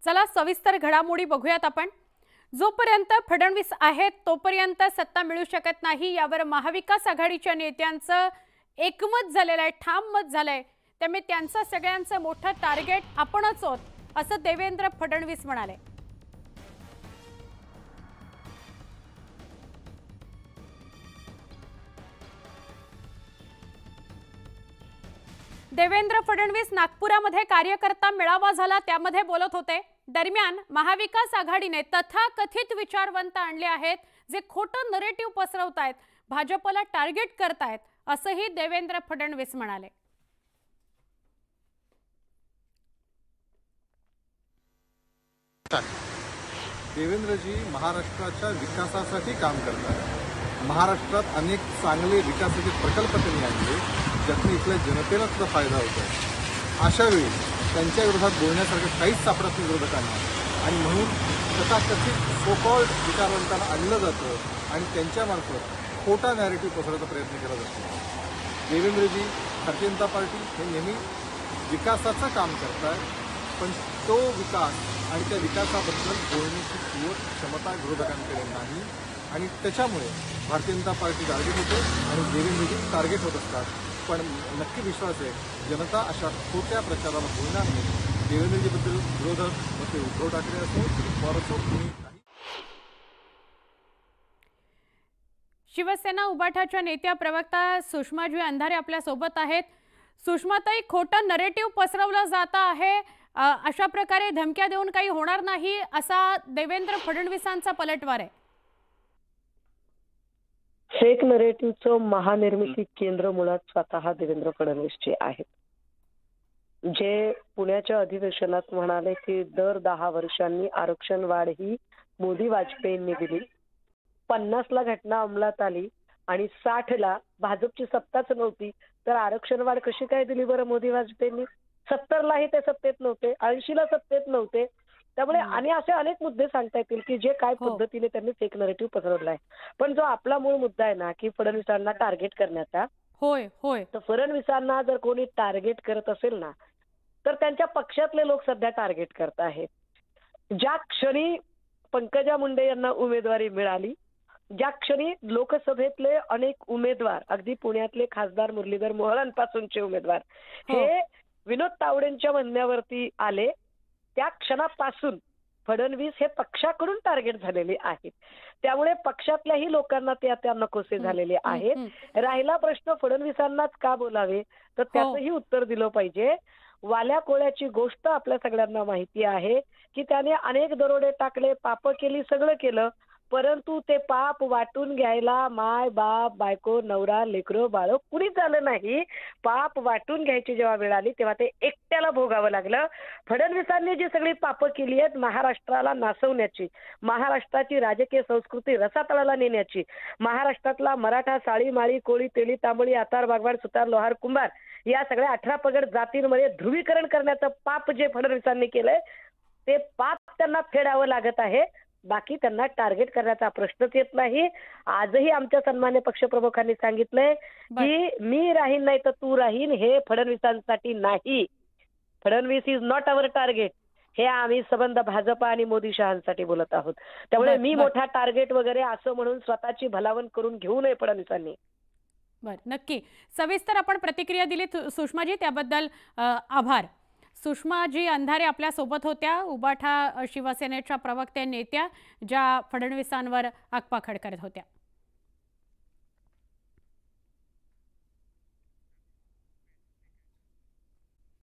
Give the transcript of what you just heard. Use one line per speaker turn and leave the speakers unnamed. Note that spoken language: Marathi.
चला सविस्तर घडामोडी बघूयात आपण। जोपर्यंत फडणवीस आहेत तोपर्यंत सत्ता मिळू शकत नाही यावर महाविकास आघाडीच्या नेत्यांचं एकमत झालेलं आहे, ठाम मत झालंय। त्यामुळे त्यांचं सगळ्यांचं मोठं टार्गेट आपणच आहोत असं देवेंद्र फडणवीस म्हणाले। देवेंद्र फडणवीस नागपुरामध्ये कार्यकर्ता मेळावा झाला त्यामध्ये बोलत होते। दरम्यान महाविकास आघाडीने तथाकथित विचारवंत आणले आहेत जे खोटं नरेटिव्ह पसरवतायत, भाजपला टार्गेट करतायत असंही देवेंद्र फडणवीस म्हणाले।
देवेंद्रजी महाराष्ट्राच्या विकासासाठी काम करतात। महाराष्ट्रात अनेक चांगले विकासाचे प्रकल्प त्यांनी आणले ज्यातून इथल्या जनतेला सुद्धा फायदा होतो। अशा वेळी त्यांच्या विरोधात बोलण्यासारखं काहीच सापडत नाही विरोधकांना आणि म्हणून तथाकथित सोकॉल्ड विचारवंतांना आणलं जातं आणि त्यांच्यामार्फत खोटा नॅरेटिव्ह पसरवण्याचा प्रयत्न केला जातो। देवेंद्रजी भारतीय जनता पार्टी हे नेहमी विकासाचं काम करतात, पण तो विकास आणि त्या विकासाबद्दल बोलण्याची पूर्ण क्षमता विरोधकांकडे नाही आणि त्याच्यामुळे भारतीय जनता पार्टी टार्गेट होते आणि देवेंद्रजी टार्गेट होत असतात। पण नक्की विश्वास आहे जनता अशा खोट्या प्रचाराला बोलणार नाही। देवेंद्रजीबद्दल विरोधक मग ते उद्धव ठाकरे असो पवार असो कोणी नाही।
शिवसेना उबाठाच्या नेत्या प्रवक्ता सुषमाजी अंधारे आपल्या सोबत आहेत। सुषमाताई, खोटं नरेटिव्ह पसरवलं जात आहे, अशा प्रकारे धमक्या देऊन काही होणार नाही असा देवेंद्र फडणवीसांचा पलटवार आहे।
फेक नरेटिव्हचं महानिर्मिती केंद्र मुळात स्वतः देवेंद्र फडणवीसचे आहेत, जे पुण्याच्या अधिवेशनात म्हणाले की दर 10 वर्षांनी आरक्षण वाढ ही मोदी वाजपेयींनी दिली, 50ला घटना अंमलात आली आणि 60ला भाजपची सत्ताच नव्हती तर आरक्षण वाढ कशी काय दिली बरं मोदी वाजपेयींनी? 70लाही ते सत्तेत नव्हते, 80ला सत्तेत नव्हते। त्यामुळे आणि असे अनेक मुद्दे सांगता येतील की जे काय पद्धतीने त्यांनी फेक नरेटिव्ह पसरवलाय। पण जो आपला मूळ मुद्दा आहे ना की फडणवीसांना टार्गेट करण्याचा,
होय होय
तर फडणवीसांना जर कोणी टार्गेट करत असेल ना तर त्यांच्या पक्षातले लोक सध्या टार्गेट करत आहेत। ज्या क्षणी पंकजा मुंडे यांना उमेदवारी मिळाली, ज्या क्षणी लोकसभेतले अनेक उमेदवार अगदी पुण्यातले खासदार मुरलीधर मोहोळांपासूनचे उमेदवार हे विनोद तावडेंच्या म्हणण्यावरती आले, त्या क्षणापासून फडणवीस हे पक्षाकडून टार्गेट झालेले आहेत। त्यामुळे पक्षातल्याही लोकांना ते आता नकोसे झालेले आहेत। राहिला प्रश्न फडणवीसांनाच का बोलावे, तर त्याचंही उत्तर दिलं पाहिजे। वाल्या कोळ्याची गोष्ट आपल्या सगळ्यांना माहिती आहे की त्याने अनेक दरोडे टाकले, पाप केली, सगळं केलं, परंतु ते पाप वाटून घ्यायला माय बाप बायको नवरा लेकरं बाळ कुणीच आलं नाही। पाप वाटून घ्यायची जेव्हा वेळ आली तेव्हा ते एकट्याला भोगावं लागलं। फडणवीसांनी जी सगळी पापं केली आहेत महाराष्ट्राला नासवण्याची, महाराष्ट्राची राजकीय संस्कृती रसातळाला नेण्याची, महाराष्ट्रातला मराठा साळी माळी कोळी तेली तांबळी आतार बागवाड सुतार लोहार कुंभार या सगळ्या 18 पगड जातींमध्ये ध्रुवीकरण करण्याचं पाप जे फडणवीसांनी केलंय ते पाप त्यांना फेडावं लागत आहे। बाकी त्यांना टार्गेट करण्याचा प्रश्नच येत नाही। आजही आमच्या सन्मान्य पक्षप्रमुखांनी सांगितलंय की मी राहीन नाही तर तू राहीन, हे फडणवीसांसाठी नाही। Fadnavis is not our target, हे आम्ही संबंध भाजप आणि मोदी शहांसाठी बोलत आहोत। त्यामुळे मी मोठा टार्गेट वगैरे असं म्हणून स्वतःची भलावण करून घेऊ नये फडणवीसांनी।
नक्की सविस्तर आपण प्रतिक्रिया दिली सुषमाजी, त्याबद्दल आभार। सुषमाजी अंधारे आपल्या सोबत होत्या, उबाठा शिवसेनेच्या प्रवक्त्या नेत्या ज्या फडणवीसांवर आगपाखड करत होत्या।